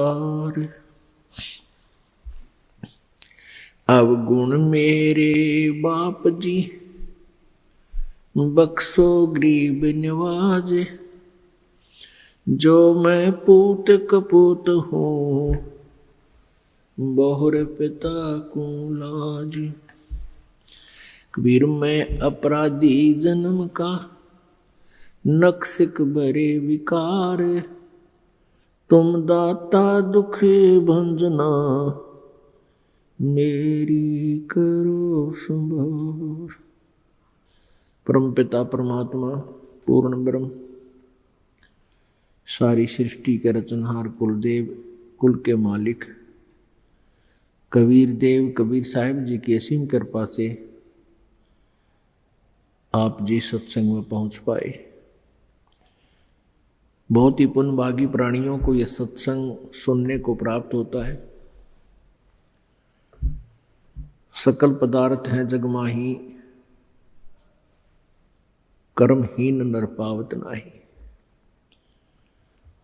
और अवगुण मेरे बाप जी, बख्शो गरीब निवाजे। जो मैं पूत कपूत हूँ, बहुर पिता को लाज। कबीर मैं अपराधी जन्म का, नक्सिक बरे विकार। तुम दाता दुख भंजना, मेरी करो संभार। परम पिता परमात्मा पूर्ण ब्रह्म, सारी सृष्टि के रचनहार कुलदेव, कुल के मालिक कबीर देव कबीर साहिब जी की असीम कृपा से आप जी सत्संग में पहुंच पाए। बहुत ही पुण्यभागी प्राणियों को यह सत्संग सुनने को प्राप्त होता है। सकल पदार्थ हैं जगमाही, कर्महीन नर पावत नाही।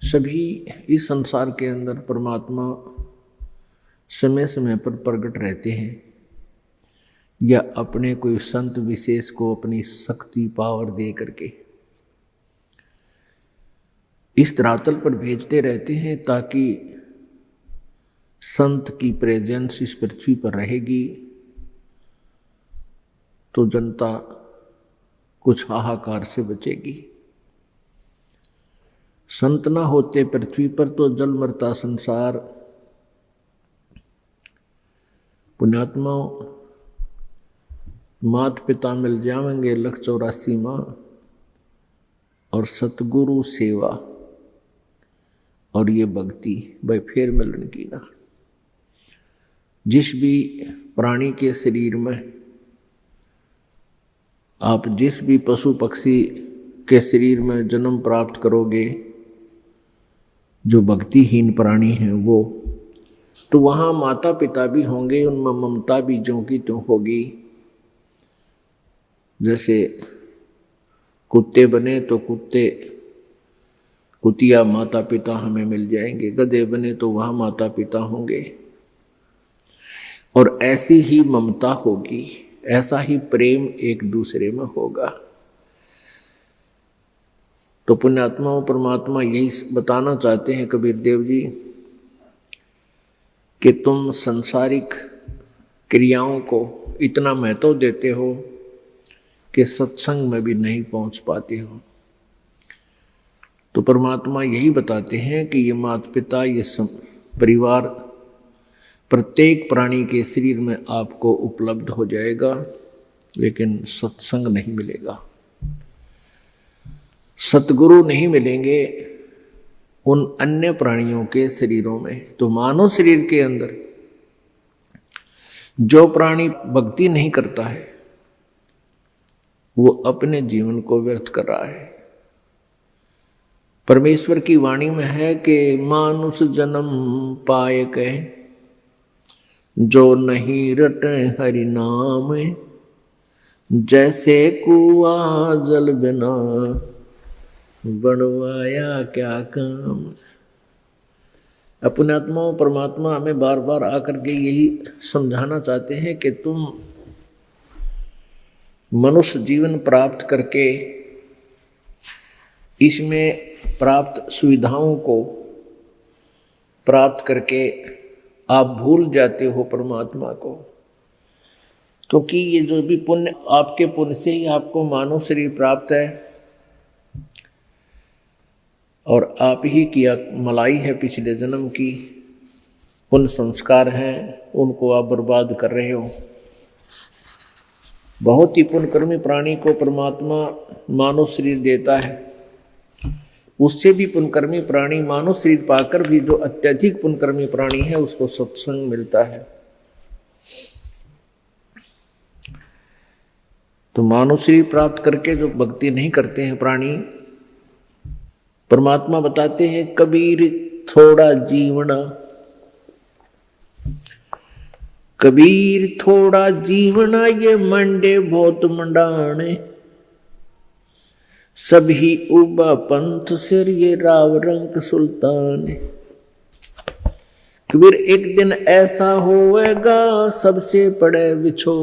सभी इस संसार के अंदर परमात्मा समय समय पर प्रकट रहते हैं, या अपने कोई संत विशेष को अपनी शक्ति पावर दे करके इस धरातल पर भेजते रहते हैं, ताकि संत की प्रेजेंस इस पृथ्वी पर रहेगी तो जनता कुछ हाहाकार से बचेगी। संत ना होते पृथ्वी पर तो जल मरता संसार। पुण्यात्माओं, मात पिता मिल जाएंगे 184 माँ, और सतगुरु सेवा और ये भक्ति भाई फिर मिलन की ना। जिस भी प्राणी के शरीर में, आप जिस भी पशु पक्षी के शरीर में जन्म प्राप्त करोगे, जो भक्तिहीन प्राणी हैं वो, तो वहाँ माता पिता भी होंगे, उनमें ममता भी ज्यों की त्यों होगी। जैसे कुत्ते बने तो कुतिया माता पिता हमें मिल जाएंगे, गधे बने तो वहाँ माता पिता होंगे। और ऐसी ही ममता होगी, ऐसा ही प्रेम एक दूसरे में होगा। तो पुण्यात्माओं, परमात्मा यही बताना चाहते हैं कबीर देव जी कि तुम संसारिक क्रियाओं को इतना महत्व देते हो कि सत्संग में भी नहीं पहुंच पाते हो। तो परमात्मा यही बताते हैं कि ये माता पिता, ये परिवार प्रत्येक प्राणी के शरीर में आपको उपलब्ध हो जाएगा, लेकिन सत्संग नहीं मिलेगा, सतगुरु नहीं मिलेंगे उन अन्य प्राणियों के शरीरों में। तो मानव शरीर के अंदर जो प्राणी भक्ति नहीं करता है, वो अपने जीवन को व्यर्थ कर रहा है। परमेश्वर की वाणी में है कि मानुष जन्म पाए कहे, जो नहीं रटे हरि नाम। जैसे कुआं जल बिना, बनवाया क्या काम। अपने आत्माओं, परमात्मा हमें बार बार आकर के यही समझाना चाहते हैं कि तुम मनुष्य जीवन प्राप्त करके इसमें प्राप्त सुविधाओं को प्राप्त करके आप भूल जाते हो परमात्मा को। क्योंकि ये जो भी पुण्य, आपके पुण्य से ही आपको मानव शरीर प्राप्त है, और आप ही की मलाई है पिछले जन्म की, पुण्य संस्कार हैं, उनको आप बर्बाद कर रहे हो। बहुत ही पुण्यकर्मी प्राणी को परमात्मा मानव शरीर देता है, उससे भी पुण्यकर्मी प्राणी मानव शरीर पाकर भी जो अत्यधिक पुण्यकर्मी प्राणी है उसको सत्संग मिलता है। तो मानव शरीर प्राप्त करके जो भक्ति नहीं करते हैं प्राणी, परमात्मा बताते हैं कबीर थोड़ा जीवना, कबीर थोड़ा जीवना, ये मंडे बहुत मंडाने। सभी उबा पंथ सिर, ये राव रंग सुल्तान। कबीर एक दिन ऐसा होएगा सबसे पड़े बिछो,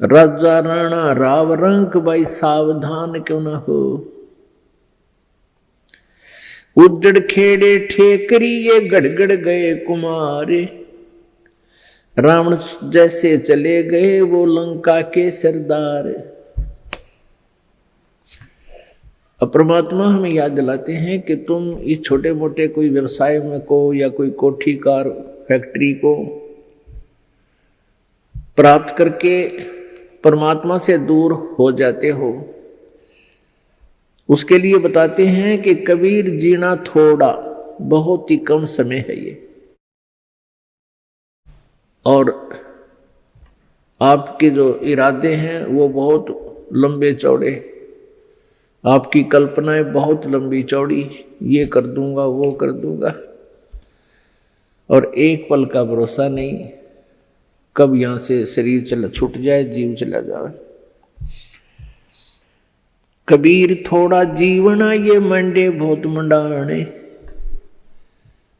राजा राणा राव रंक भाई सावधान क्यों न हो। उजड़ खेड़े ठेकरिए गड़गड़ गए कुमारे, रावण जैसे चले गए वो लंका के सरदार। अब परमात्मा हमें याद दिलाते हैं कि तुम इस छोटे मोटे कोई व्यवसाय में को या कोई कोठी कार फैक्ट्री को प्राप्त करके परमात्मा से दूर हो जाते हो, उसके लिए बताते हैं कि कबीर जीना थोड़ा, बहुत ही कम समय है ये, और आपके जो इरादे हैं वो बहुत लंबे चौड़े, आपकी कल्पनाएं बहुत लंबी चौड़ी, ये कर दूंगा वो कर दूंगा, और एक पल का भरोसा नहीं कब यहां से शरीर छूट जाए, जीव चला जाए। कबीर थोड़ा जीवना ये मंडे बहुत मंडाने,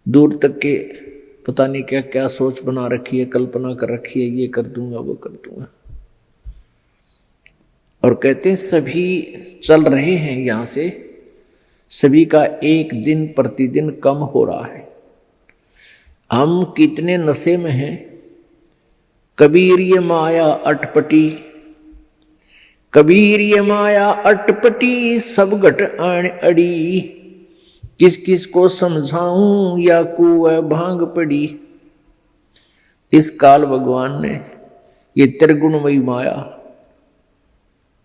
दूर तक के पता नहीं क्या क्या सोच बना रखी है, कल्पना कर रखी है, ये कर दूंगा वो कर दूंगा। और कहते हैं सभी चल रहे हैं यहां से, सभी का एक दिन प्रतिदिन कम हो रहा है। हम कितने नशे में हैं। कबीर ये माया अटपटी, कबीर ये माया अटपटी, सब घट आण अड़ी, किस किस को समझाऊं या कुएं भांग पड़ी। इस काल भगवान ने ये त्रिगुणमयी माया,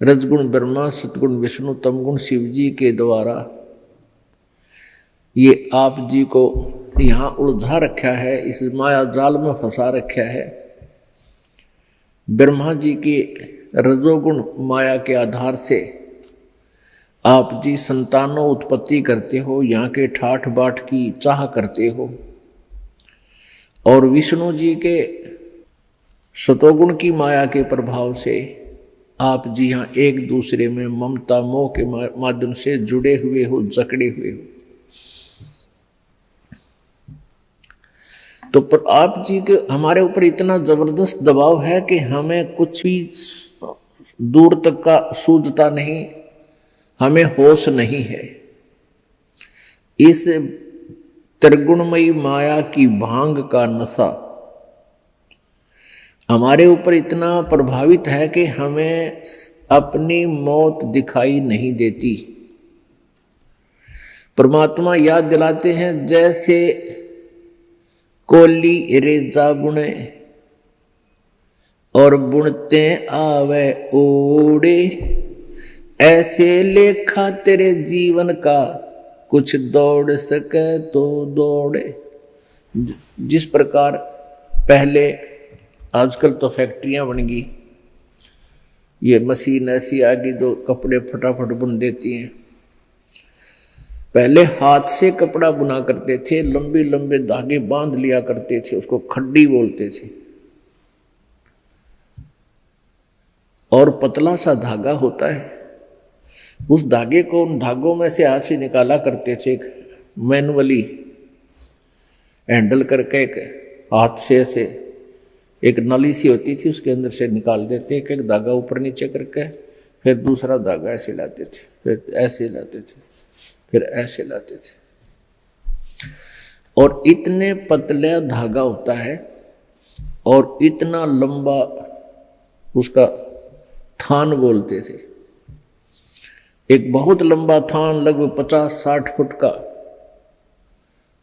रजगुण ब्रह्मा, सतगुण विष्णु, तमगुण शिव जी के द्वारा ये आप जी को यहां उलझा रखा है, इस माया जाल में फंसा रखा है। ब्रह्मा जी के रजोगुण माया के आधार से आप जी संतानों उत्पत्ति करते हो, यहाँ के ठाठ बाट की चाह करते हो, और विष्णु जी के सतोगुण की माया के प्रभाव से आप जी यहाँ एक दूसरे में ममता मोह के माध्यम से जुड़े हुए हो, जकड़े हुए हो। तो पर आप जी के हमारे ऊपर इतना जबरदस्त दबाव है कि हमें कुछ भी दूर तक का सूझता नहीं, हमें होश नहीं है। इस त्रिगुणमयी माया की भांग का नशा हमारे ऊपर इतना प्रभावित है कि हमें अपनी मौत दिखाई नहीं देती। परमात्मा याद दिलाते हैं जैसे कोली रेजा बुने और बुनते आवे ओड़े, ऐसे लेखा तेरे जीवन का कुछ दौड़ सके तो दौड़े। जिस प्रकार पहले, आजकल तो फैक्ट्रियां बन गई, ये मशीन ऐसी आ गई जो कपड़े फटाफट बुन देती हैं। पहले हाथ से कपड़ा बुना करते थे, लंबे लंबे धागे बांध लिया करते थे, उसको खड्डी बोलते थे, और पतला सा धागा होता है, उस धागे को उन धागों में से हाथ से निकाला करते थे, एक मैनुअली हैंडल करके एक हाथ से ऐसे एक नली सी होती थी, उसके अंदर से निकाल देते, एक एक धागा ऊपर नीचे करके, फिर दूसरा धागा ऐसे लाते थे, फिर ऐसे लाते थे, फिर ऐसे लाते थे, और इतने पतला धागा होता है और इतना लंबा उसका थान बोलते थे। एक बहुत लंबा थान लगभग 50-60 फुट का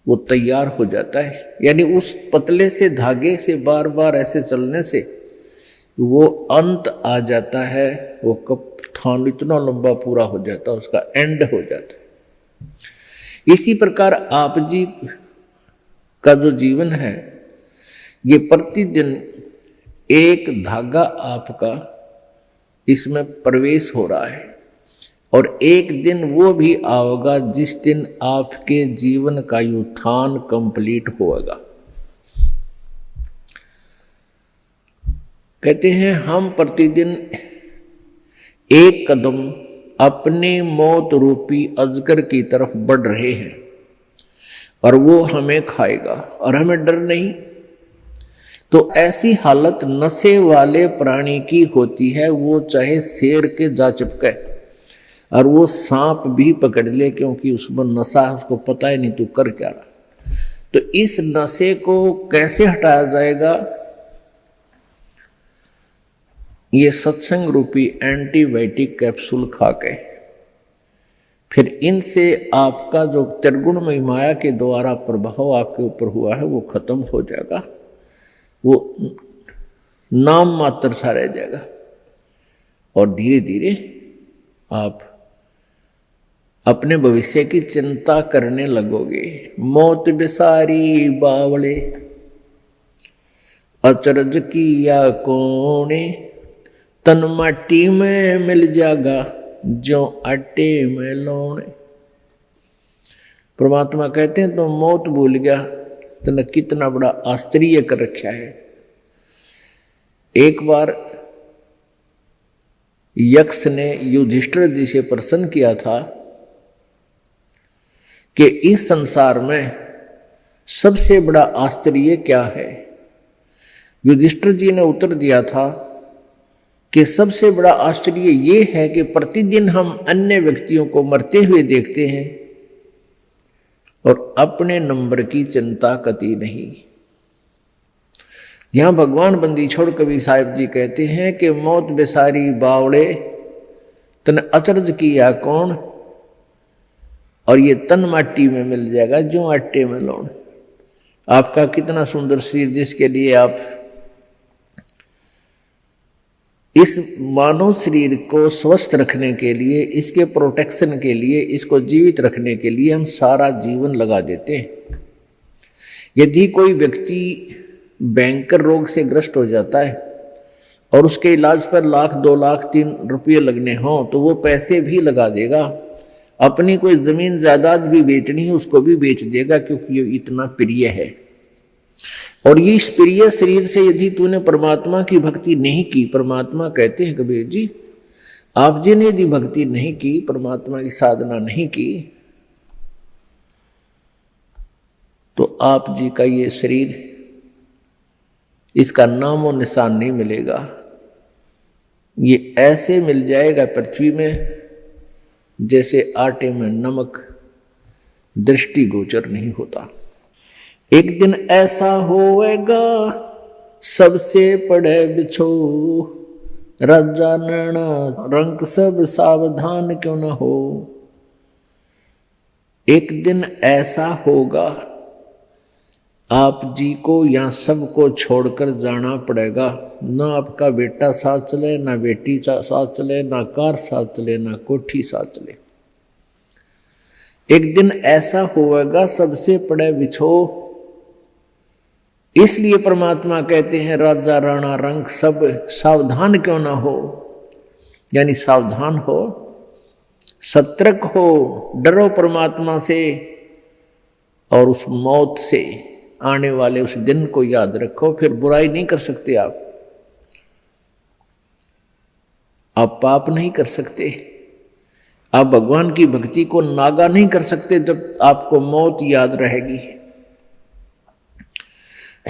वो तैयार हो जाता है। यानी उस पतले से धागे से बार बार ऐसे चलने से वो अंत आ जाता है, वो कब थान इतना लंबा पूरा हो जाता है, उसका एंड हो जाता है। इसी प्रकार आप जी का जो जीवन है, ये प्रतिदिन एक धागा आपका इसमें प्रवेश हो रहा है, और एक दिन वो भी आएगा जिस दिन आपके जीवन का उत्थान कंप्लीट होगा। कहते हैं हम प्रतिदिन एक कदम अपने मौत रूपी अजगर की तरफ बढ़ रहे हैं, और वो हमें खाएगा और हमें डर नहीं। तो ऐसी हालत नशे वाले प्राणी की होती है, वो चाहे शेर के जा चिपके और वो सांप भी पकड़ ले, क्योंकि उसमें नशा, उसको पता ही नहीं तू कर क्या रहा। तो इस नशे को कैसे हटाया जाएगा? ये सत्संग रूपी एंटीबायोटिक कैप्सूल खा के, फिर इनसे आपका जो त्रिगुणमयी माया के द्वारा प्रभाव आपके ऊपर हुआ है वो खत्म हो जाएगा, वो नाम मात्र सा रह जाएगा। और धीरे धीरे आप अपने भविष्य की चिंता करने लगोगे। मौत बिसारी बावले अचरज किया कोने, तन माटी में मिल जाएगा जो आटे में लौने। परमात्मा कहते हैं तो मौत भूल गया, तने कितना बड़ा आश्चर्य कर रखा है। एक बार यक्ष ने युधिष्ठिर जी से प्रश्न किया था कि इस संसार में सबसे बड़ा आश्चर्य क्या है? युधिष्ठिर जी ने उत्तर दिया था कि सबसे बड़ा आश्चर्य ये है कि प्रतिदिन हम अन्य व्यक्तियों को मरते हुए देखते हैं और अपने नंबर की चिंता कती नहीं। यहां भगवान बंदी छोड़ कबीर साहिब जी कहते हैं कि मौत बेसारी बावड़े तन अचरज किया कौन, और ये तन माटी में मिल जाएगा जो आटे में लौड़। आपका कितना सुंदर शरीर, जिसके लिए आप इस मानव शरीर को स्वस्थ रखने के लिए, इसके प्रोटेक्शन के लिए, इसको जीवित रखने के लिए हम सारा जीवन लगा देते हैं। यदि कोई व्यक्ति भयंकर रोग से ग्रस्त हो जाता है और उसके इलाज पर लाख 2 लाख 3 रुपये लगने हों तो वो पैसे भी लगा देगा। अपनी कोई जमीन जायदाद भी बेचनी है उसको भी बेच देगा, क्योंकि ये इतना प्रिय है। और ये इस प्रिय शरीर से यदि तूने परमात्मा की भक्ति नहीं की, परमात्मा कहते हैं कबीर जी, आप जी ने यदि भक्ति नहीं की, परमात्मा की साधना नहीं की, तो आप जी का ये शरीर, इसका नामो निशान नहीं मिलेगा। ये ऐसे मिल जाएगा पृथ्वी में जैसे आटे में नमक, दृष्टि गोचर नहीं होता। एक दिन ऐसा होएगा सबसे पड़े बिछो, राजा नैना रंग सब सावधान क्यों न हो। एक दिन ऐसा होगा आप जी को या सबको छोड़कर जाना पड़ेगा। ना आपका बेटा साथ चले, ना बेटी साथ चले, ना कार साथ चले, ना कोठी साथ चले। एक दिन ऐसा होगा सबसे पड़े बिछो। इसलिए परमात्मा कहते हैं राजा राणा रंग सब सावधान क्यों ना हो, यानी सावधान हो, सतर्क हो, डरो परमात्मा से और उस मौत से, आने वाले उस दिन को याद रखो। फिर बुराई नहीं कर सकते आप पाप नहीं कर सकते, आप भगवान की भक्ति को नागा नहीं कर सकते जब आपको मौत याद रहेगी।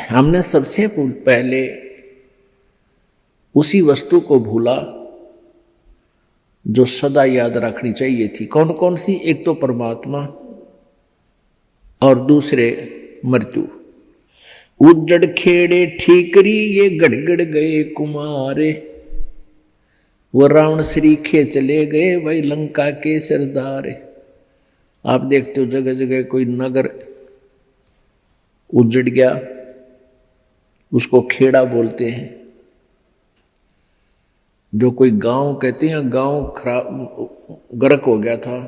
हमने सबसे पहले उसी वस्तु को भूला जो सदा याद रखनी चाहिए थी। कौन कौन सी? एक तो परमात्मा और दूसरे मृत्यु। उज्जड़ खेड़े ठीकरी ये गड़गड़ गए कुमारे, वो रावण श्रीखे चले गए वही लंका के सरदार। आप देखते हो जगह जगह कोई नगर उजड़ गया, उसको खेड़ा बोलते हैं। जो कोई गांव कहते हैं, गांव खराब गर्क हो गया था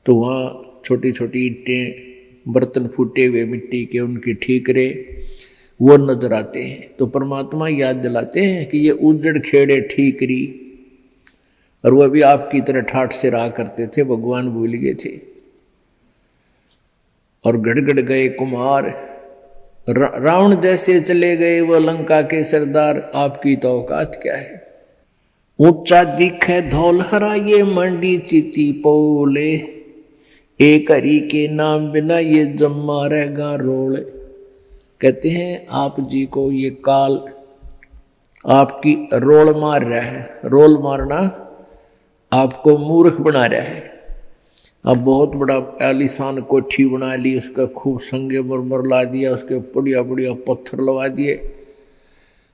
तो वहां छोटी छोटी ईंटें, बर्तन फूटे हुए मिट्टी के, उनके ठीकरे वो नजर आते हैं। तो परमात्मा याद दिलाते हैं कि ये उजड़ खेड़े ठीकरी, और वह भी आपकी तरह ठाठ से रहा करते थे, भगवान भूल गए थे। और गड़गड़ गए कुमार, रावण जैसे चले गए वो लंका के सरदार, आपकी तो औकात क्या है। ऊंचा दिखे धौल हरा ये मंडी चिती पोले, एक हरि के नाम बिना ये जम्मा रहेगा रोल। कहते हैं आप जी को ये काल आपकी रोल मार रहा है। रोल मारना आपको मूर्ख बना रहा है। अब बहुत बड़ा आलीशान कोठी बना ली, उसका खूब संगे मरमर ला दिया, उसके बढ़िया बढ़िया पत्थर लगा दिए,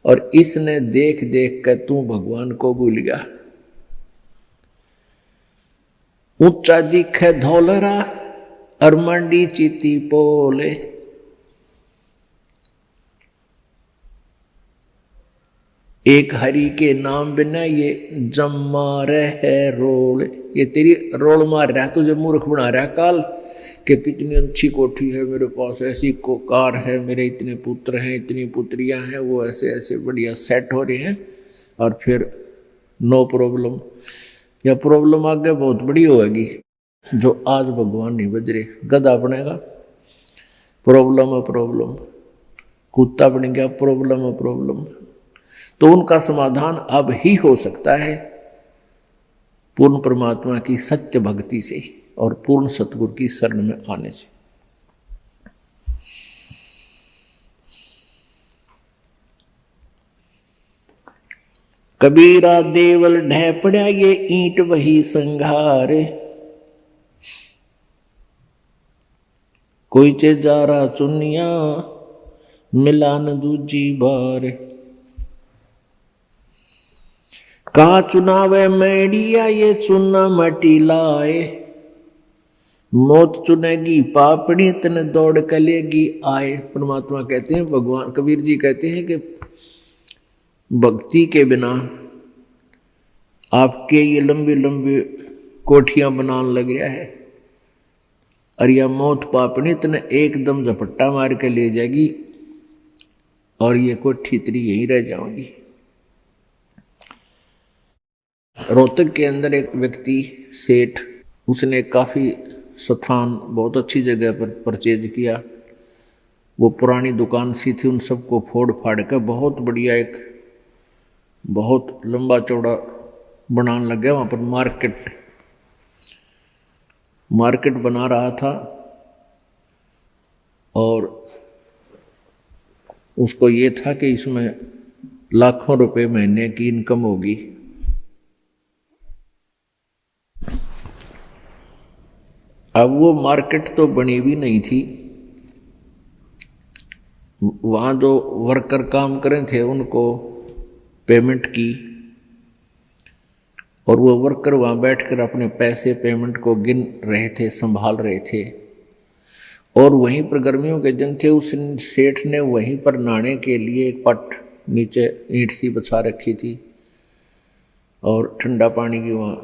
और इसने देख देख कर तू भगवान को भूल गया। ऊंचा दिखे धौलरा और मंडी चीती पोले। एक हरि के नाम बिना ये जम्मा रहे रोल। ये तेरी रोल मार रहा है, तुझे मूर्ख बना रहा है काल कि कितनी अच्छी कोठी है मेरे पास, ऐसी को कार है, मेरे इतने पुत्र हैं, इतनी पुत्रियां हैं, वो ऐसे ऐसे बढ़िया सेट हो रहे हैं, और फिर नो प्रॉब्लम, या प्रॉब्लम आगे बहुत बड़ी होगी। जो आज भगवान नहीं बज रहे, गधा बनेगा प्रॉब्लम है प्रॉब्लम, कुत्ता बन गया प्रॉब्लम है प्रॉब्लम। तो उनका समाधान अब ही हो सकता है पूर्ण परमात्मा की सत्य भक्ति से और पूर्ण सतगुरु की शरण में आने से। कबीरा देवल ढह पड़ा ये ईंट वही संघार। कोई चे जा रहा चुनिया मिलान दूजी बार। कहा चुनावे मैडिया ये चुना मटी लाए। मौत चुनेगी पापड़ी तने दौड़ कलेगी आए। परमात्मा कहते हैं, भगवान कबीर जी कहते हैं कि भक्ति के बिना आपके ये लंबी लंबी कोठियां बनाने लग रहा है, और यह मौत पापनी तने एकदम झपट्टा मार के ले जाएगी, और ये कोठी तेरी यहीं रह जाओगी। रोहतक के अंदर एक व्यक्ति सेठ, उसने काफी स्थान बहुत अच्छी जगह पर परचेज किया। वो पुरानी दुकान सी थी, उन सबको फोड़ फाड़ कर बहुत बढ़िया एक बहुत लंबा चौड़ा बनाने लग गया। वहां पर मार्केट बना रहा था, और उसको ये था कि इसमें लाखों रुपए महीने की इनकम होगी। अब वो मार्केट तो बनी भी नहीं थी, वहां जो वर्कर काम करे थे उनको पेमेंट की, और वो वर्कर वहां बैठकर अपने पैसे पेमेंट को गिन रहे थे, संभाल रहे थे। और वहीं पर गर्मियों के दिन थे, उस सेठ ने वहीं पर नहाने के लिए एक पट नीचे ईंट सी बिछा रखी थी, और ठंडा पानी की वहाँ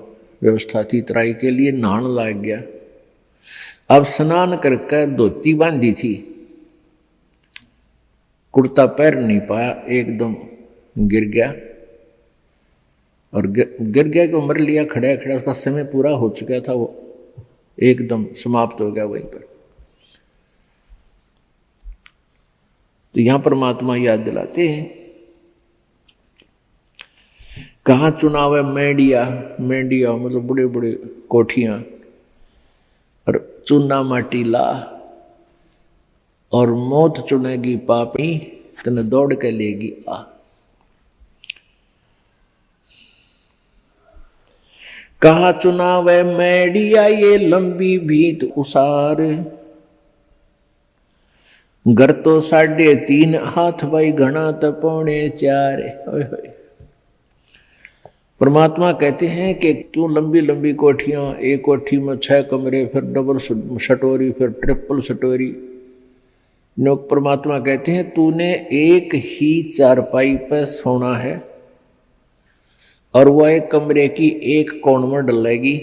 व्यवस्था थी। तराई के लिए नहाने लग गया। अब स्नान करके धोती बांधी थी, कुर्ता पैर नहीं पाया, एकदम गिर गया, और गिर गया कि मर लिया खड़ा खड़ा। उसका समय पूरा हो चुका था, वो एकदम समाप्त हो गया वहीं पर। तो यहां परमात्मा याद दिलाते हैं, कहाँ चुनाव है मेडिया, मेडिया मतलब बड़े बड़े कोठियां, और चुना माटी ला, और मौत चुनेगी पापी तने दौड़ के लेगी आ। कहा चुनाव है मैडिया ये लंबी भीत उसार। घर तो 3.5 हाथ भाई घना तो 4.25। परमात्मा कहते हैं कि क्यों लंबी लंबी कोठियां, एक कोठी में 6 कमरे, फिर डबल सटोरी, फिर ट्रिपल सटोरी। नोक परमात्मा कहते हैं तूने एक ही चारपाई पे सोना है, और वह एक कमरे की एक कोण में डलेगी,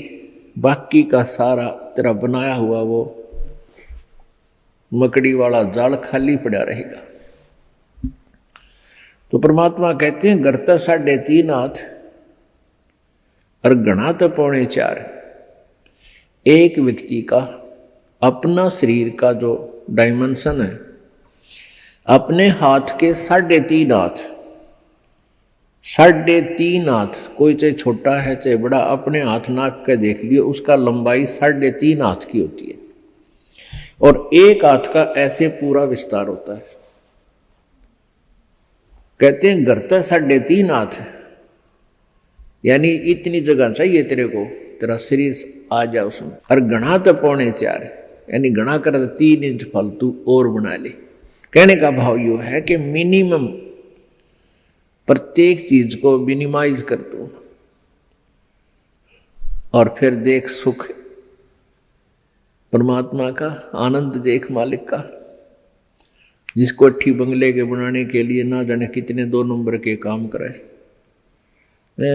बाकी का सारा तेरा बनाया हुआ वो मकड़ी वाला जाल खाली पड़ा रहेगा। तो परमात्मा कहते हैं घर तो 3.5 हाथ और घना तो 4.25। एक व्यक्ति का अपना शरीर का जो डायमेंशन है, अपने हाथ के 3.5 हाथ 3.5 हाथ, कोई चाहे छोटा है चाहे बड़ा, अपने हाथ नाप के देख लियो, उसका लंबाई 3.5 हाथ की होती है, और एक हाथ का ऐसे पूरा विस्तार होता है। कहते हैं घर तो 3.5 हाथ, यानी इतनी जगह चाहिए तेरे को, तेरा शरीर आ जाए उसमें। और घना तो 3.25, यानी घना कर 3 इंच फालतू और बना ले। कहने का भाव यू है कि मिनिमम प्रत्येक चीज को मिनिमाइज कर दो, और फिर देख सुख परमात्मा का, आनंद देख मालिक का। जिसको अच्छी बंगले के बनाने के लिए ना जाने कितने 2 नंबर के काम कराए,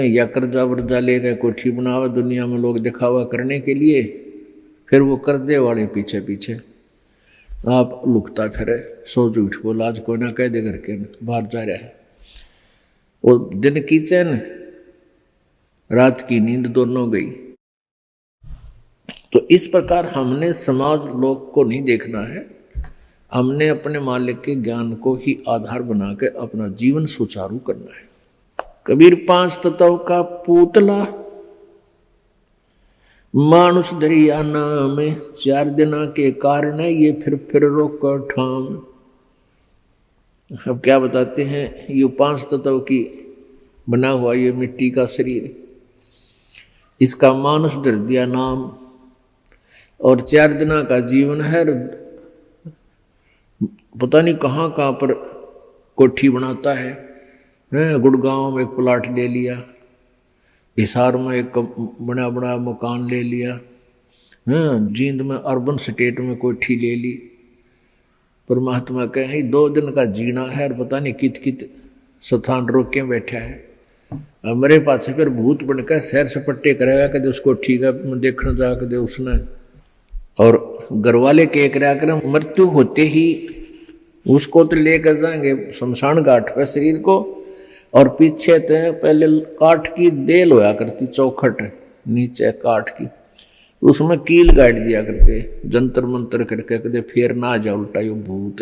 या कर्जा वर्जा लेकर कोठी बनावा दुनिया में लोग दिखावा करने के लिए, फिर वो कर्जे वाले पीछे पीछे आप लुकता फिरे, सो झूठ बोला, आज कोई ना कह दे करके बाहर जा रहा है। वो दिन की चैन रात की नींद दोनों गई। तो इस प्रकार हमने समाज लोग को नहीं देखना है, हमने अपने मालिक के ज्ञान को ही आधार बना के अपना जीवन सुचारू करना है। कबीर 5 तत्व का पुतला मानुष दरिया नाम, 4 दिना के कारण ये फिर रोक ठाम। अब क्या बताते हैं, ये 5 तत्व की बना हुआ ये मिट्टी का शरीर, इसका मानुष दर दिया नाम, और 4 दिना का जीवन है। पता नहीं कहाँ कहाँ पर कोठी बनाता है, गुड़गांव में एक प्लाट ले लिया, हिसार में एक बड़ा बड़ा मकान ले लिया, जींद में अर्बन स्टेट में कोठी ले ली। परमात्मा कहे 2 दिन का जीना है, और पता नहीं कित कित स्थान रोक के बैठा है। मेरे पास फिर भूत बनकर सैर सपट्टे करेगा, कदे उसको ठीक है देखने जा, कदे उसने, और घरवाले के करा कर मृत्यु होते ही उसको तो लेकर जाएंगे शमशान घाट पर शरीर को, और पीछे तो पहले काठ की देल होया करती, चौखट नीचे काठ की, उसमें कील गाड़ दिया करते, जंतर मंतर करके, कदे फेर ना जा उल्टा यो भूत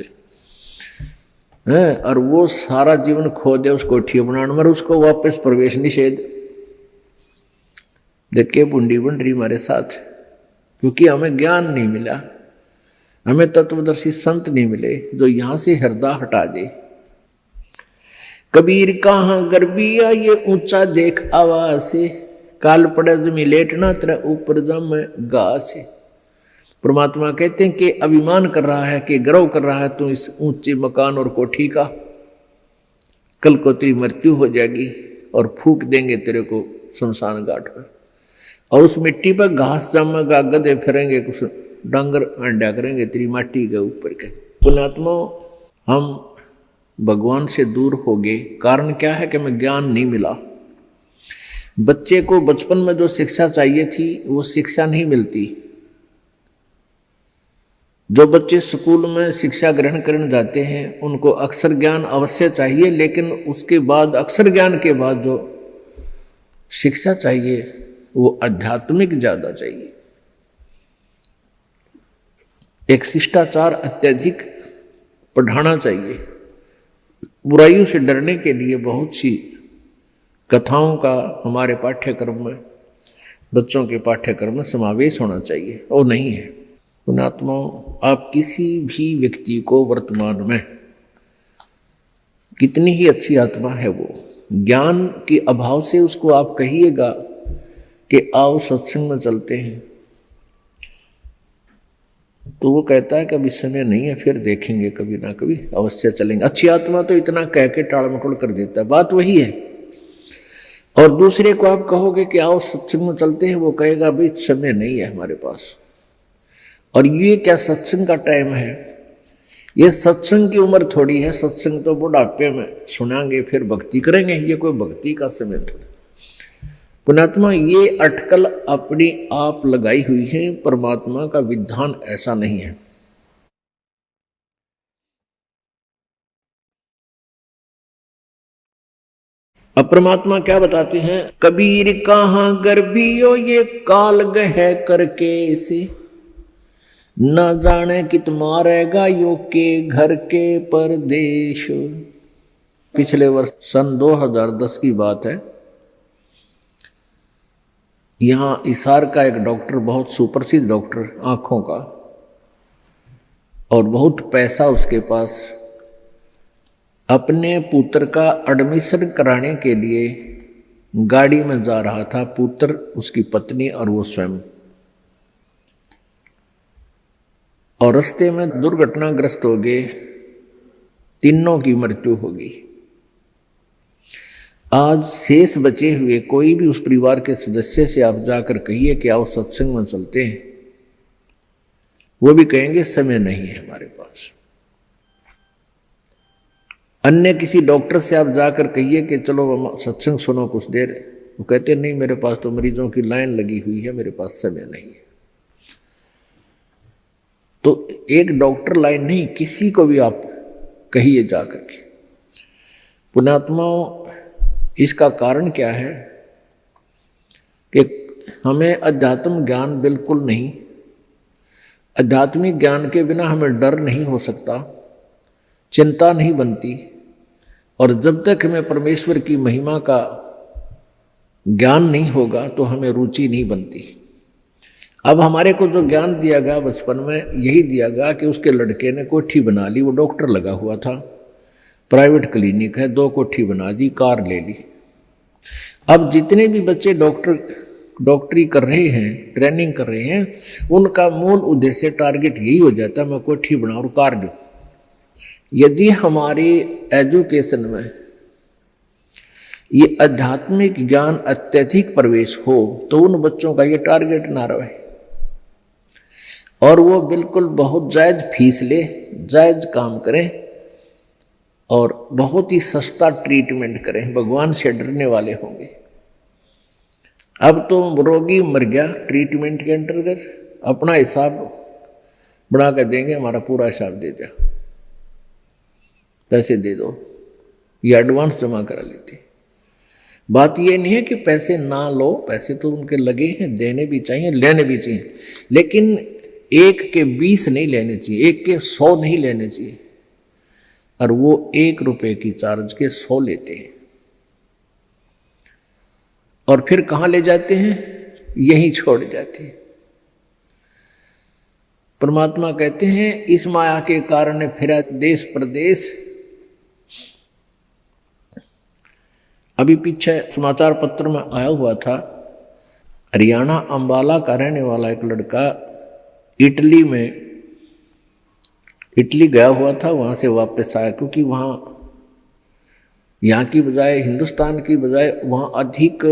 है। और वो सारा जीवन खो दे उस कोठी बनाने में, उसको वापस प्रवेश निषेध। देखे बुंडी बन रही हमारे साथ, क्योंकि हमें ज्ञान नहीं मिला, हमें तत्वदर्शी संत नहीं मिले जो यहां से हृदय हटा दे। कबीर कहाँ गर्बिया ये ऊंचा देख आवाज से, काल पड़े जमी लेटना तेरा ऊपर जम गा से। परमात्मा कहते हैं कि अभिमान कर रहा है, कि गर्व कर रहा है तू इस ऊंचे मकान और कोठी का, कल को तेरी मृत्यु हो जाएगी और फूक देंगे तेरे को शमशान घाट पर, और उस मिट्टी पर घास जमेगा, गधे फिरेंगे, कुछ डांगर अंडा करेंगे तेरी माटी के ऊपर के। पुण्यात्मा, हम भगवान से दूर हो गए, कारण क्या है कि हमें ज्ञान नहीं मिला। बच्चे को बचपन में जो शिक्षा चाहिए थी वो शिक्षा नहीं मिलती। जो बच्चे स्कूल में शिक्षा ग्रहण करने जाते हैं उनको अक्षर ज्ञान अवश्य चाहिए, लेकिन उसके बाद अक्षर ज्ञान के बाद जो शिक्षा चाहिए वो आध्यात्मिक ज्यादा चाहिए। एक शिष्टाचार अत्यधिक पढ़ाना चाहिए। बुराइयों से डरने के लिए बहुत सी कथाओं का हमारे पाठ्यक्रम में, बच्चों के पाठ्यक्रम में समावेश होना चाहिए, और नहीं है। पुण्यात्माओं, आप किसी भी व्यक्ति को वर्तमान में कितनी ही अच्छी आत्मा है, वो ज्ञान के अभाव से उसको आप कहिएगा कि आओ सत्संग में चलते हैं, तो वो कहता है कि अभी समय नहीं है, फिर देखेंगे, कभी ना कभी अवश्य चलेंगे। अच्छी आत्मा तो इतना कह के टाल मटोल कर देता है, बात वही है। और दूसरे को आप कहोगे कि आओ सत्संग में चलते हैं, वो कहेगा भाई समय नहीं है हमारे पास। और ये क्या सत्संग का टाइम है? ये सत्संग की उम्र थोड़ी है, सत्संग तो बुढ़ापे में सुनाएंगे फिर भक्ति करेंगे, ये कोई भक्ति का समय थोड़ा। पुण्यात्मा, ये अटकल अपनी आप लगाई हुई है, परमात्मा का विधान ऐसा नहीं है। अब परमात्मा क्या बताते हैं? कबीर कहाँ गर्भियो ये काल गह करके से, न जाने कित मारेगा यो के घर के परदेश। पिछले वर्ष सन 2010 की बात है। यहाँ इसार का एक डॉक्टर, बहुत सुप्रसिद्ध डॉक्टर आँखों का, और बहुत पैसा उसके पास, अपने पुत्र का एडमिशन कराने के लिए गाड़ी में जा रहा था, पुत्र, उसकी पत्नी और वो स्वयं। और रास्ते में दुर्घटनाग्रस्त हो गए, तीनों की मृत्यु हो गई। आज शेष बचे हुए कोई भी उस परिवार के सदस्य से आप जाकर कहिए कि आओ सत्संग में चलते हैं, वो भी कहेंगे समय नहीं है हमारे पास। अन्य किसी डॉक्टर से आप जाकर कहिए कि चलो सत्संग सुनो कुछ देर, वो कहते नहीं, मेरे पास तो मरीजों की लाइन लगी हुई है, मेरे पास समय नहीं है। तो एक डॉक्टर लाइन नहीं, किसी को भी आप कहिए जाकर के। पुण्यात्माओं, इसका कारण क्या है कि हमें अध्यात्म ज्ञान बिल्कुल नहीं, आध्यात्मिक ज्ञान के बिना हमें डर नहीं हो सकता, चिंता नहीं बनती, और जब तक हमें परमेश्वर की महिमा का ज्ञान नहीं होगा तो हमें रुचि नहीं बनती। अब हमारे को जो ज्ञान दिया गया बचपन में, यही दिया गया कि उसके लड़के ने कोठी बना ली, वो डॉक्टर लगा हुआ था, प्राइवेट क्लिनिक है, 2 कोठी बना दी, कार ले ली। अब जितने भी बच्चे डॉक्टरी कर रहे हैं, ट्रेनिंग कर रहे हैं, उनका मूल उद्देश्य, टारगेट यही हो जाता है, मैं कोठी बनाऊं और कार लूं। यदि हमारी एजुकेशन में ये आध्यात्मिक ज्ञान अत्यधिक प्रवेश हो तो उन बच्चों का ये टारगेट ना रहे, और वो बिल्कुल बहुत जायज फीस ले, जायज काम करें और बहुत ही सस्ता ट्रीटमेंट करें, भगवान से डरने वाले होंगे। अब तो रोगी मर गया, ट्रीटमेंट के अंतर्गत अपना हिसाब बना कर देंगे, हमारा पूरा हिसाब दे दो, पैसे दे दो, ये एडवांस जमा करा लेते। बात ये नहीं है कि पैसे ना लो, पैसे तो उनके लगे हैं, देने भी चाहिए, लेने भी चाहिए, लेकिन 1 के 20 नहीं लेने चाहिए, 1 के 100 नहीं लेने चाहिए। और वो 1 रुपए की चार्ज के 100 लेते हैं, और फिर कहाँ ले जाते हैं? यहीं छोड़ जाते हैं। परमात्मा कहते हैं, इस माया के कारण फिरा देश प्रदेश। अभी पीछे समाचार पत्र में आया हुआ था, हरियाणा अंबाला का रहने वाला एक लड़का इटली गया हुआ था, वहां से वापस आया, क्योंकि वहां यहाँ की बजाय, हिंदुस्तान की बजाय वहां अधिक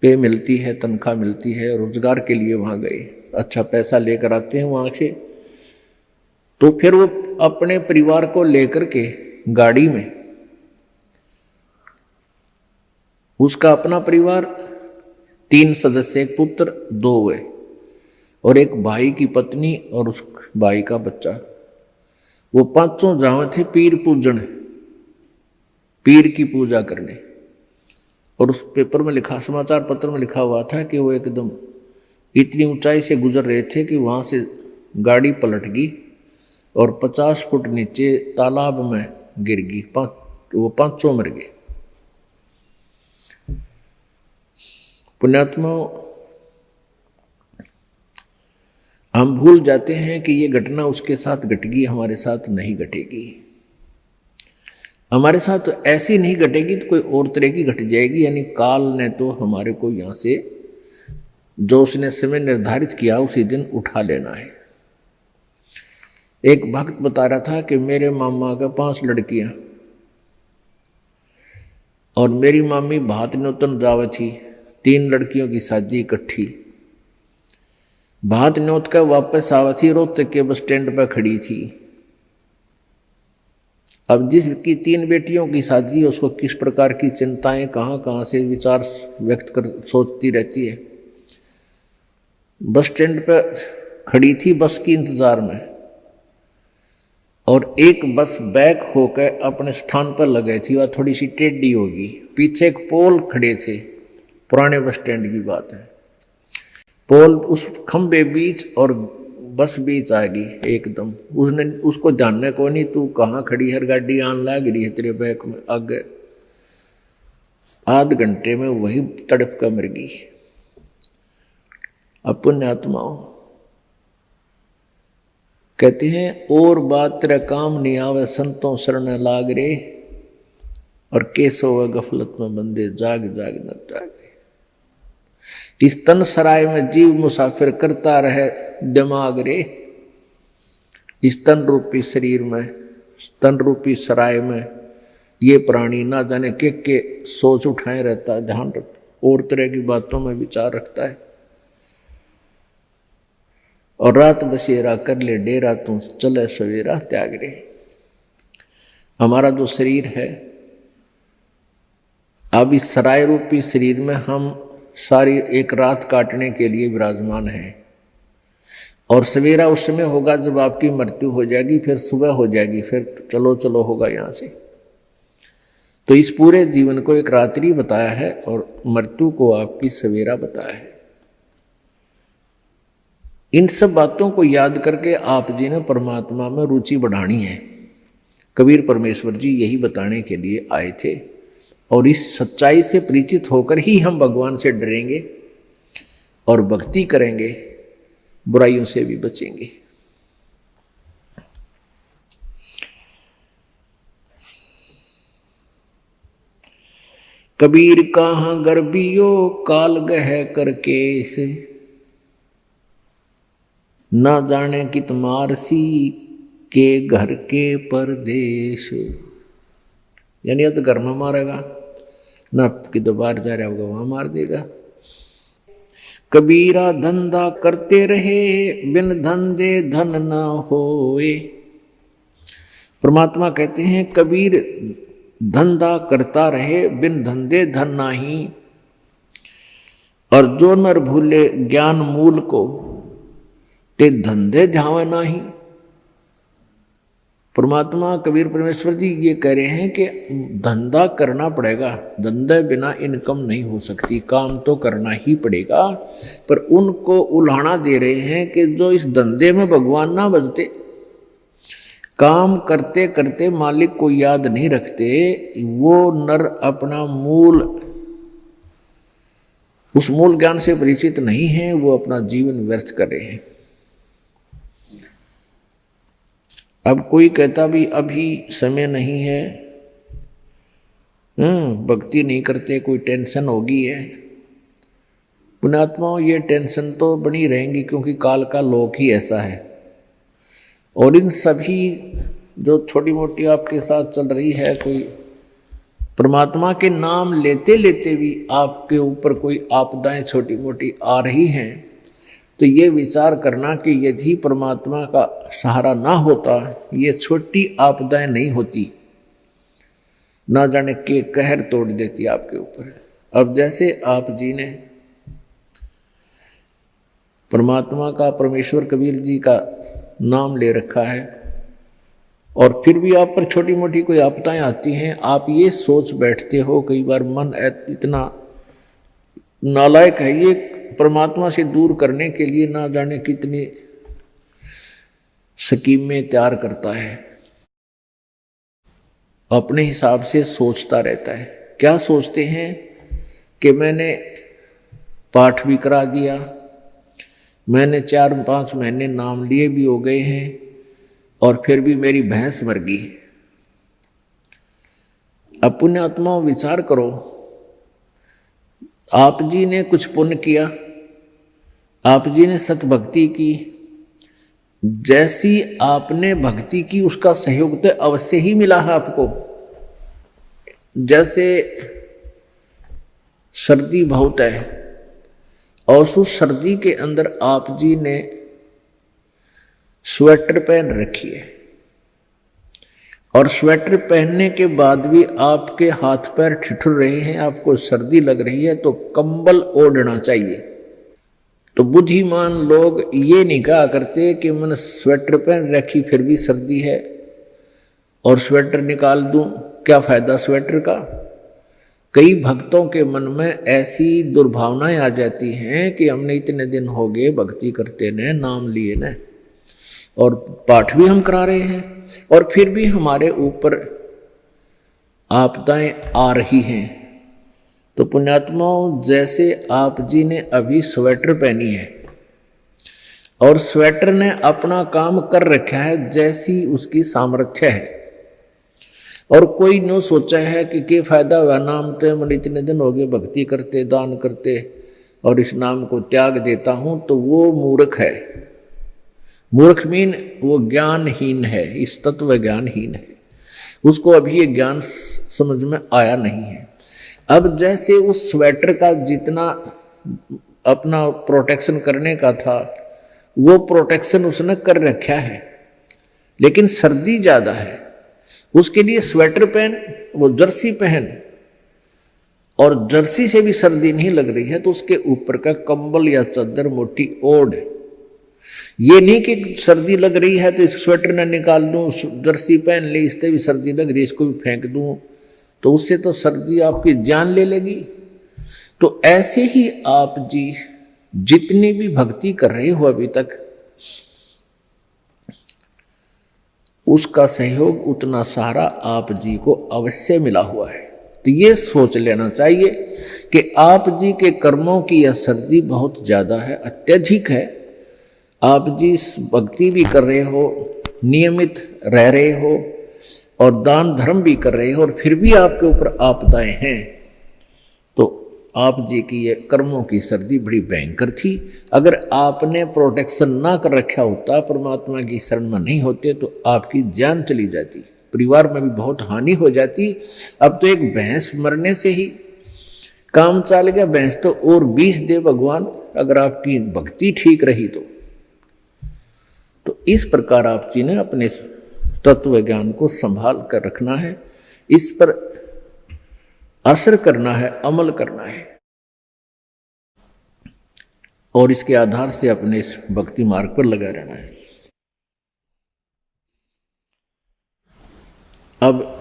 पे मिलती है, तनख्वाह मिलती है, रोजगार के लिए वहां गए, अच्छा पैसा लेकर आते हैं वहां से। तो फिर वो अपने परिवार को लेकर के गाड़ी में, उसका अपना परिवार 3 सदस्य, एक पुत्र, 2 हुए, और एक भाई की पत्नी और उस भाई का बच्चा, वो 5 जावे थे पीर पूजन, पीर की पूजा करने। और उस पेपर में लिखा, समाचार पत्र में लिखा हुआ था कि वो एकदम इतनी ऊंचाई से गुजर रहे थे कि वहां से गाड़ी पलट गई और 50 फुट नीचे तालाब में गिर गई, वो 5 मर गए। पुण्यात्मा, हम भूल जाते हैं कि ये घटना उसके साथ घटेगी, हमारे साथ नहीं घटेगी। हमारे साथ तो ऐसी नहीं घटेगी तो कोई और तरह की घट जाएगी। यानी काल ने तो हमारे को यहाँ से, जो उसने समय निर्धारित किया, उसी दिन उठा लेना है। एक भक्त बता रहा था कि मेरे मामा का 5 लड़कियां, और मेरी मामी भात न्योतन जावे थी, 3 लड़कियों की शादी इकट्ठी। भात न्योत का वापस आवा थी, रोहतक के बस स्टैंड पर खड़ी थी। अब जिसकी 3 बेटियों की शादी, उसको किस प्रकार की चिंताएं, कहाँ से विचार व्यक्त कर सोचती रहती है। बस स्टैंड पर खड़ी थी बस की इंतजार में, और एक बस बैक होकर अपने स्थान पर लग गई थी, वह थोड़ी सी टेढ़ी होगी। पीछे एक पोल खड़े थे, पुराने बस स्टैंड की बात है। पोल, उस खंबे बीच और बस बीच आ गई एकदम। उसने उसको जानने को नहीं तू कहाँ खड़ी है, गाड़ी आन लग रही है तेरे बैक में आगे। आध घंटे में वही तड़प कर मर गई। अब पुण्यात्माओं कहते हैं और बात तेरा काम नहीं आवे संतों शरण लाग रे, और केसो व गफलत में बंदे जाग जाग न जागे। इस तन सराय में जीव मुसाफिर करता रहे दिमाग रे। इस तन रूपी शरीर में, तन रूपी सराय में ये प्राणी ना जाने के सोच उठाए रहता है, ध्यान रखता और तरह की बातों में विचार रखता है। और रात बसेरा कर ले डेरा तू चले सवेरा त्याग रे। हमारा जो शरीर है, अब इस सराय रूपी शरीर में हम सारी एक रात काटने के लिए विराजमान हैं, और सवेरा उस समय होगा जब आपकी मृत्यु हो जाएगी, फिर सुबह हो जाएगी, फिर चलो चलो होगा यहां से। तो इस पूरे जीवन को एक रात्रि बताया है और मृत्यु को आपकी सवेरा बताया है। इन सब बातों को याद करके आप जी ने परमात्मा में रुचि बढ़ानी है। कबीर परमेश्वर जी यही बताने के लिए आए थे, और इस सच्चाई से परिचित होकर ही हम भगवान से डरेंगे और भक्ति करेंगे, बुराइयों से भी बचेंगे। कबीर कहाँ गर्भियो काल गह करके से, ना जाने कित मारसी के घर के परदेश। यानी या तो घर में मारेगा, ना कि दोबारा जा रहा होगा वहां मार देगा। कबीरा धंधा करते रहे बिन धंधे धन न होए। परमात्मा कहते हैं कबीर धंधा करता रहे बिन धंधे धन नाही, और जो नर भूले ज्ञान मूल को ते धंधे ध्यावे नाही। परमात्मा कबीर परमेश्वर जी ये कह रहे हैं कि धंधा करना पड़ेगा, धंधे बिना इनकम नहीं हो सकती, काम तो करना ही पड़ेगा। पर उनको उल्हाना दे रहे हैं कि जो इस धंधे में भगवान ना बजते, काम करते करते मालिक को याद नहीं रखते, वो नर अपना मूल, उस मूल ज्ञान से परिचित नहीं है, वो अपना जीवन व्यर्थ कर रहे हैं। अब कोई कहता भी अभी समय नहीं है, भक्ति नहीं करते, कोई टेंशन होगी है। पुण्यात्माओं ये टेंशन तो बनी रहेंगी, क्योंकि काल का लोक ही ऐसा है। और इन सभी जो छोटी मोटी आपके साथ चल रही है, कोई परमात्मा के नाम लेते लेते भी आपके ऊपर कोई आपदाएं छोटी मोटी आ रही हैं, तो ये विचार करना कि यदि परमात्मा का सहारा ना होता, ये छोटी आपदाएं नहीं होती, ना जाने के कहर तोड़ देती आपके ऊपर। अब जैसे आप जी ने परमात्मा का, परमेश्वर कबीर जी का नाम ले रखा है, और फिर भी आप पर छोटी मोटी कोई आपदाएं आती हैं, आप ये सोच बैठते हो, कई बार मन इतना नालायक है, ये परमात्मा से दूर करने के लिए ना जाने कितनी स्कीमें तैयार करता है, अपने हिसाब से सोचता रहता है। क्या सोचते हैं कि मैंने पाठ भी करा दिया, मैंने 4-5 महीने नाम लिए भी हो गए हैं, और फिर भी मेरी भैंस मर गई। अब पुण्यात्माओं विचार करो, आप जी ने कुछ पुण्य किया, आप जी ने सतभक्ति की, जैसी आपने भक्ति की उसका सहयोग तो अवश्य ही मिला है आपको। जैसे सर्दी बहुत है, और उस सर्दी के अंदर आप जी ने स्वेटर पहन रखी है, और स्वेटर पहनने के बाद भी आपके हाथ पैर ठिठुर रहे हैं, आपको सर्दी लग रही है, तो कंबल ओढ़ना चाहिए। तो बुद्धिमान लोग ये नहीं कहा करते कि मैंने स्वेटर पहन रखी फिर भी सर्दी है और स्वेटर निकाल दूं, क्या फायदा स्वेटर का। कई भक्तों के मन में ऐसी दुर्भावनाएं आ जाती हैं कि हमने इतने दिन हो गए भक्ति करते ने, नाम लिए ने, और पाठ भी हम करा रहे हैं, और फिर भी हमारे ऊपर आपदाएं आ रही हैं। तो पुण्यात्माओं, जैसे आप जी ने अभी स्वेटर पहनी है और स्वेटर ने अपना काम कर रखा है जैसी उसकी सामर्थ्य है, और कोई न सोचा है कि फायदा हुआ, नाम तो मैंने इतने दिन हो गए भक्ति करते, दान करते, और इस नाम को त्याग देता हूं, तो वो मूर्ख है। मूर्ख मीन वो ज्ञानहीन है, इस तत्व ज्ञानहीन है, उसको अभी ये ज्ञान समझ में आया नहीं है। अब जैसे उस स्वेटर का जितना अपना प्रोटेक्शन करने का था वो प्रोटेक्शन उसने कर रखा है, लेकिन सर्दी ज्यादा है, उसके लिए स्वेटर पहन, वो जर्सी पहन, और जर्सी से भी सर्दी नहीं लग रही है तो उसके ऊपर का कंबल या चादर मोटी ओढ़। ये नहीं कि सर्दी लग रही है तो इस स्वेटर न निकाल दूं, जर्सी पहन ली, इससे भी सर्दी लग रही है इसको भी फेंक दूं, तो उससे तो सर्दी आपकी जान ले लेगी। तो ऐसे ही आप जी जितनी भी भक्ति कर रहे हो अभी तक, उसका सहयोग उतना सारा आप जी को अवश्य मिला हुआ है। तो ये सोच लेना चाहिए कि आप जी के कर्मों की यह सर्दी बहुत ज्यादा है, अत्यधिक है। आप जी भक्ति भी कर रहे हो, नियमित रह रहे हो, और दान धर्म भी कर रहे हो, और फिर भी आपके ऊपर आपदाएं हैं, तो आप जी की ये कर्मों की सर्दी बड़ी भयंकर थी। अगर आपने प्रोटेक्शन ना कर रखा होता, परमात्मा की शरण में नहीं होते, तो आपकी जान चली जाती, परिवार में भी बहुत हानि हो जाती। अब तो एक भैंस मरने से ही काम चल गया, भैंस तो और 20 दे भगवान, अगर आपकी भक्ति ठीक रही तो इस प्रकार आप जी ने अपने तत्व ज्ञान को संभाल कर रखना है, इस पर असर करना है, अमल करना है, और इसके आधार से अपने इस भक्ति मार्ग पर लगा रहना है। अब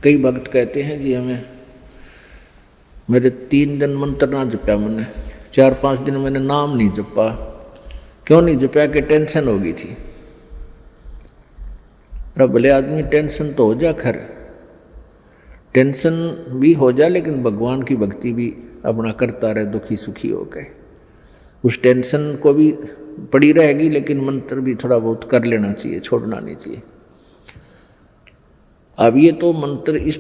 कई भक्त कहते हैं जी हमें, मेरे 3 दिन मंत्र ना जपा, मैंने 4-5 दिन मैंने नाम नहीं जपा। क्यों नहीं जपा? कि टेंशन हो गई थी। भले आदमी टेंशन तो हो जा, खैर टेंशन भी हो जाए, लेकिन भगवान की भक्ति भी अपना करता रहे, दुखी सुखी हो गए, उस टेंशन को भी पड़ी रहेगी, लेकिन मंत्र भी थोड़ा बहुत कर लेना चाहिए, छोड़ना नहीं चाहिए। अब ये तो मंत्र इस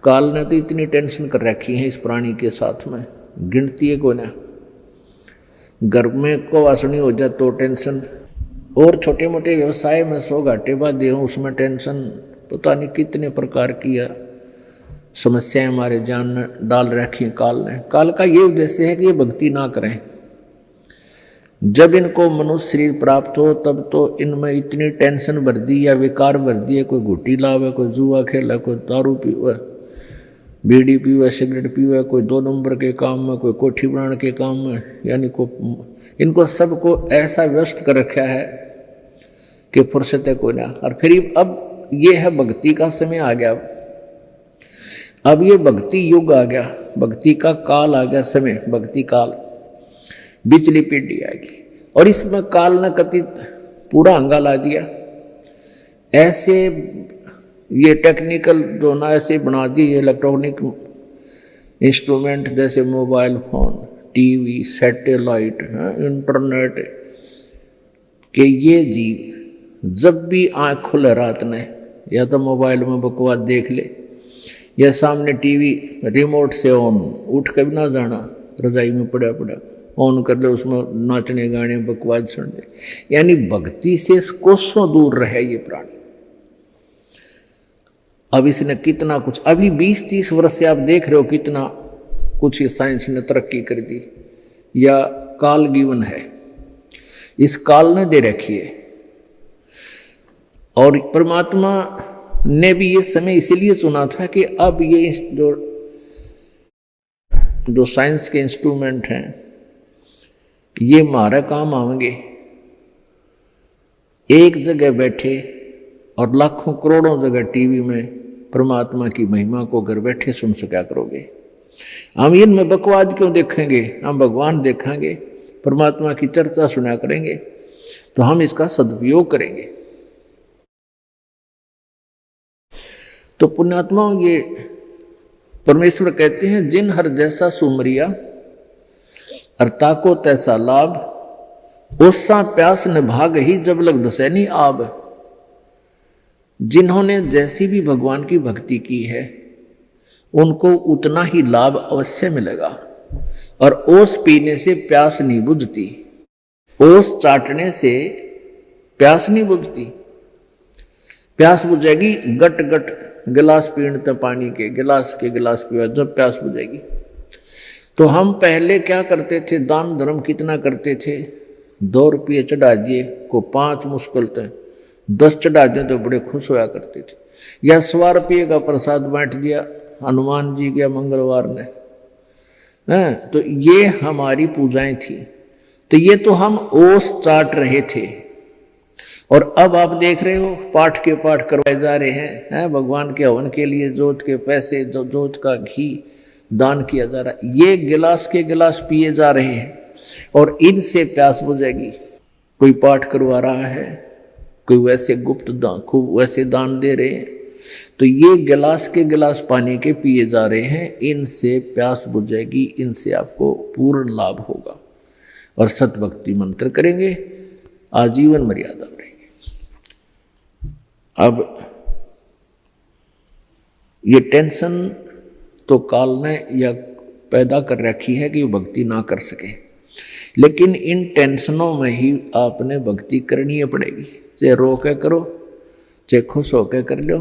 काल ने तो इतनी टेंशन कर रखी है इस प्राणी के साथ में, गिनती है को ना। घर में को वासनी हो जाए तो टेंशन, और छोटे मोटे व्यवसाय में 100 घाटे बाधे हों उसमें टेंशन, पता नहीं कितने प्रकार की समस्याएं हमारे जान में डाल रखी काल ने। काल का ये उद्देश्य है कि ये भक्ति ना करें। जब इनको मनुष्य शरीर प्राप्त हो तब तो इनमें इतनी टेंशन भर दी या विकार भर दिए, कोई घुट्टी लावे, कोई जुआ खेला, कोई दारू पीवे, बीड़ी पीवे, सिगरेट पीवे, कोई 2 नंबर के काम में, कोई कोठी बनाने के काम में, यानी को इनको सबको ऐसा व्यस्त कर रखा है कि फुर्सत है कोई ना। और फिर अब ये है भक्ति का समय आ गया, अब ये भक्ति युग आ गया, भक्ति का काल आ गया, समय भक्ति काल, बिचली पीढ़ी आएगी, और इसमें काल ने कति पूरा हंगा ला दिया। ऐसे ये टेक्निकल जो ना ऐसे बना दिए इलेक्ट्रॉनिक इंस्ट्रूमेंट, जैसे mobile phone, TV, satellite, internet, कि ये जी जब भी आँख खुले रात ने, या तो मोबाइल में बकवास देख ले, या सामने टीवी रिमोट से ऑन, उठ के भी ना जाना, रजाई में पड़ा पड़ा ऑन कर ले, उसमें नाचने गाने बकवास सुन ले, यानी भक्ति से कोसों दूर रहे ये प्राणी। अब इसने कितना कुछ, अभी 20-30 वर्ष से आप देख रहे हो कितना कुछ ये साइंस ने तरक्की कर दी, या काल गिवन है, इस काल ने दे रखी है। और परमात्मा ने भी ये समय इसीलिए चुना था कि अब ये जो साइंस के इंस्ट्रूमेंट हैं ये हमारा काम आएंगे। एक जगह बैठे और लाखों करोड़ों जगह टीवी में परमात्मा की महिमा को घर बैठे सुन सका करोगे। हम इनमें बकवाद क्यों देखेंगे, हम भगवान देखेंगे, परमात्मा की चर्चा सुना करेंगे। तो हम इसका सदुपयोग करेंगे। तो पुण्यात्मा, ये परमेश्वर कहते हैं, जिन हर जैसा सुमरिया अर्ता को तैसा लाभ, ओसा प्यास न भाग ही जब लग दसैनी आब। जिन्होंने जैसी भी भगवान की भक्ति की है उनको उतना ही लाभ अवश्य मिलेगा। और ओस पीने से प्यास नहीं बुझती, ओस चाटने से प्यास नहीं बुझती। प्यास बुझेगी गट गट गिलास पीने पानी के गिलास पीवा, जब प्यास बुझेगी। तो हम पहले क्या करते थे, दान धर्म कितना करते थे, 2 रुपये चढ़ा दिए को 5 मुश्किल थे, 10 चढ़ा दिए तो बड़े खुश होया करते थे। या 100 रुपये का प्रसाद बांट दिया हनुमान जी के मंगलवार ने, तो ये हमारी पूजाएं थी। तो ये तो हम ओस चाट रहे थे। और अब आप देख रहे हो पाठ के पाठ करवाए जा रहे हैं, भगवान के हवन के लिए जोत के पैसे, जोत का घी दान किया जा रहा है। ये गिलास के गिलास पिए जा रहे हैं और इनसे प्यास बुझेगी। कोई पाठ करवा रहा है, कोई वैसे गुप्त दान, खूब वैसे दान दे रहे हैं, तो ये गिलास के गिलास पानी के पिए जा रहे हैं। इनसे प्यास बुझेगी, इनसे आपको पूर्ण लाभ होगा। और सतभक्ति मंत्र करेंगे, आजीवन मर्यादा रहेंगे। अब ये टेंशन तो काल ने या पैदा कर रखी है कि वो भक्ति ना कर सके, लेकिन इन टेंशनों में ही आपने भक्ति करनी पड़ेगी। चाहे रो के करो, चाहे खुश होकर कर लो,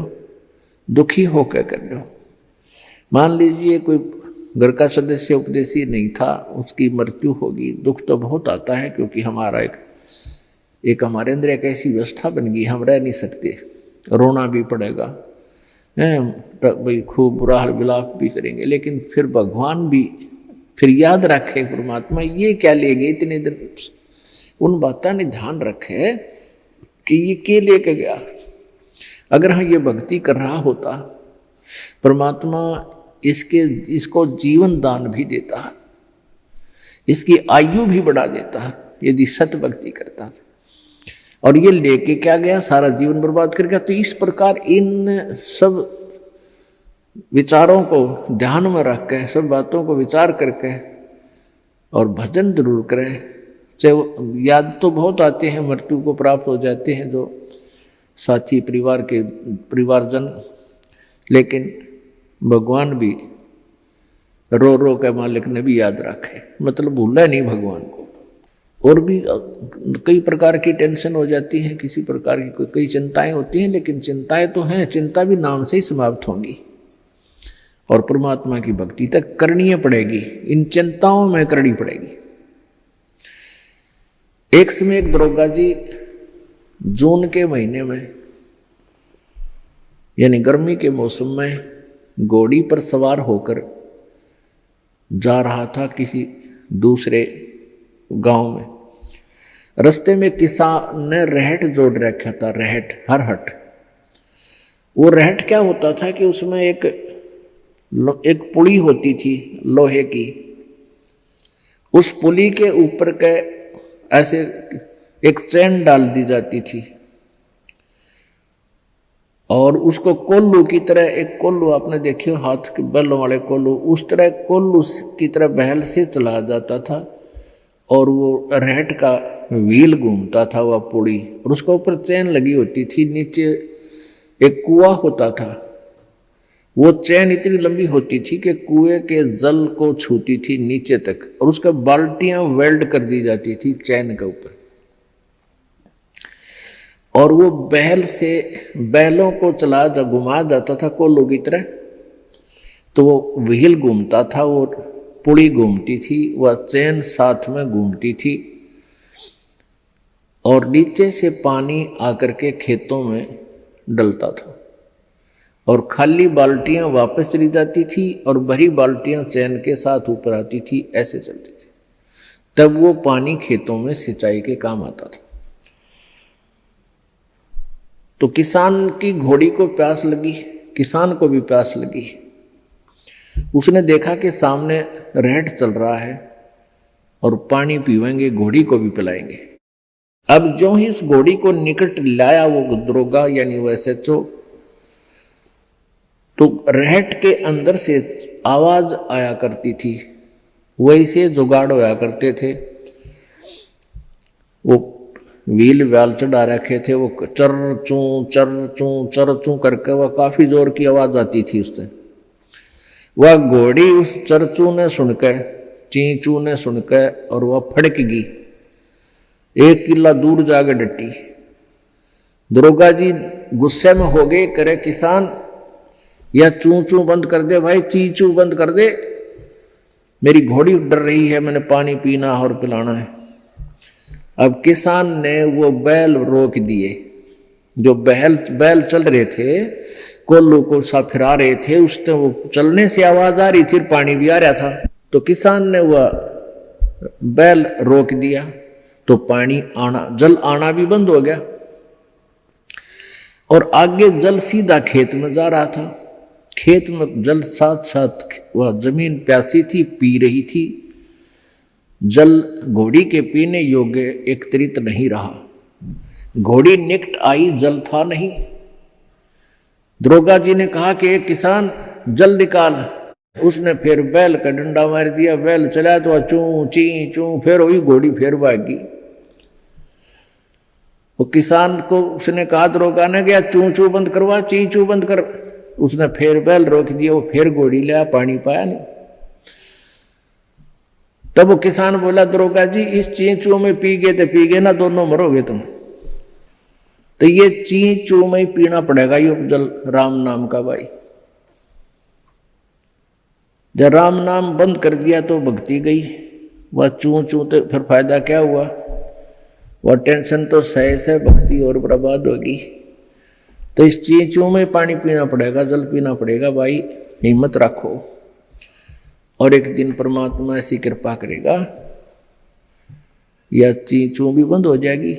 दुखी होकर कर लो। मान लीजिए कोई घर का सदस्य उपदेशी नहीं था, उसकी मृत्यु होगी, दुख तो बहुत आता है, क्योंकि हमारा एक हमारे अंदर एक ऐसी व्यवस्था बन गई, हम रह नहीं सकते, रोना भी पड़ेगा, भाई खूब बुरा हाल विलाप भी करेंगे। लेकिन फिर भगवान भी फिर याद रखे, परमात्मा ये क्या ले गए इतने दिन, उन बातों ने ध्यान रखे कि ये क्या लेके गया। अगर हम ये भक्ति कर रहा होता, परमात्मा इसको जीवन दान भी देता है, इसकी आयु भी बढ़ा देता है यदि सत भक्ति करता था। और ये लेके क्या गया, सारा जीवन बर्बाद कर गया। तो इस प्रकार इन सब विचारों को ध्यान में रख के, सब बातों को विचार करके और भजन जरूर करें। चाहे याद तो बहुत आते हैं, मृत्यु को प्राप्त हो जाते हैं जो साथी परिवारजन, लेकिन भगवान भी रो रो के मालिक ने भी याद रखे, मतलब भूला नहीं भगवान को। और भी कई प्रकार की टेंशन हो जाती है, किसी प्रकार की कई चिंताएं होती हैं, लेकिन चिंताएं तो हैं, चिंता भी नाम से ही समाप्त होंगी और परमात्मा की भक्ति तक करनी पड़ेगी, इन चिंताओं में करनी पड़ेगी। एक समय एक दरोगा जी जून के महीने में यानी गर्मी के मौसम में घोड़ी पर सवार होकर जा रहा था किसी दूसरे गांव में। रास्ते में किसान ने रहट जोड़ रखा था, रहट, हरहट। वो रहट क्या होता था कि उसमें एक पुली होती थी लोहे की, उस पुली के ऊपर के ऐसे एक चैन डाल दी जाती थी और उसको कोल्लू की तरह, एक कोल्लू आपने देखे हो हाथ के बैलों वाले कोल्लू, उस तरह कोल्लू की तरह बहल से चला जाता था और वो रहट का व्हील घूमता था वह पुड़ी, और उसके ऊपर चैन लगी होती थी। नीचे एक कुआं होता था, वो चैन इतनी लंबी होती थी कि कुएं के जल को छूती थी नीचे तक, और उसका बाल्टियां वेल्ड कर दी जाती थी चैन के ऊपर। और वो बैल से बैलों को घुमा जाता था कोल्लू की तरह, तो वो व्हील घूमता था, वो पुड़ी घूमती थी, वह चैन साथ में घूमती थी, और नीचे से पानी आकर के खेतों में डलता था और खाली बाल्टियां वापस चली जाती थी और भरी बाल्टियां चैन के साथ ऊपर आती थी, ऐसे चलती थी। तब वो पानी खेतों में सिंचाई के काम आता था। तो किसान की घोड़ी को प्यास लगी, किसान को भी प्यास लगी। उसने देखा कि सामने रहट चल रहा है और पानी पीवेंगे, घोड़ी को भी पिलाएंगे। अब जो ही इस घोड़ी को निकट लाया वो दरोगा यानी वो SHO, तो रहट के अंदर से आवाज आया करती थी, वैसे जुगाड़ होया करते थे। वो व्हील व्याल चढ़ा रखे थे, वो चर चू करके वह काफी जोर की आवाज आती थी उससे। वह घोड़ी उस चरचू ने सुनकर, चींचू ने सुनकर, और वह फड़क गई, 1 किला दूर जाके डटी। दरोगा जी गुस्से में हो गए, करे किसान या चू चू बंद कर दे भाई, ची चू बंद कर दे, मेरी घोड़ी डर रही है, मैंने पानी पीना और पिलाना है। अब किसान ने वो बैल रोक दिए, जो बैल चल रहे थे, कोल्लू को सा फिरा रहे थे, उसने वो चलने से आवाज आ रही थी, पानी भी आ रहा था, तो किसान ने वह बैल रोक दिया, तो पानी आना, जल आना भी बंद हो गया, और आगे जल सीधा खेत में जा रहा था। खेत में जल साथ साथ वह जमीन प्यासी थी, पी रही थी। जल घोड़ी के पीने योग्य एकत्रित नहीं रहा, घोड़ी निकट आई, जल था नहीं। दरोगा जी ने कहा कि एक किसान जल निकाल। उसने फिर बैल का डंडा मार दिया, बैल चला तो चू ची चू, फिर वही घोड़ी फिर भागी। वो किसान को उसने कहा, दरोगा ने गया चू चू बंद करवा, ची चू बंद कर। उसने फिर बैल रोक दिया, वो फिर घोड़ी लिया, पानी पाया नहीं। तब वो किसान बोला, दरोगा जी इस चींचू में पी गए तो पी गए ना, दोनों मरोगे तुम। तो ये चींचू में ही पीना पड़ेगा ये जल राम नाम का भाई। जब राम नाम बंद कर दिया तो भक्ति गई, वह चू चू तो फिर फायदा क्या हुआ, वह टेंशन तो सहे से भक्ति और बर्बाद होगी। तो इस चींचू में पानी पीना पड़ेगा, जल पीना पड़ेगा भाई, हिम्मत रखो, और एक दिन परमात्मा ऐसी कृपा करेगा, यह चींचू भी बंद हो जाएगी।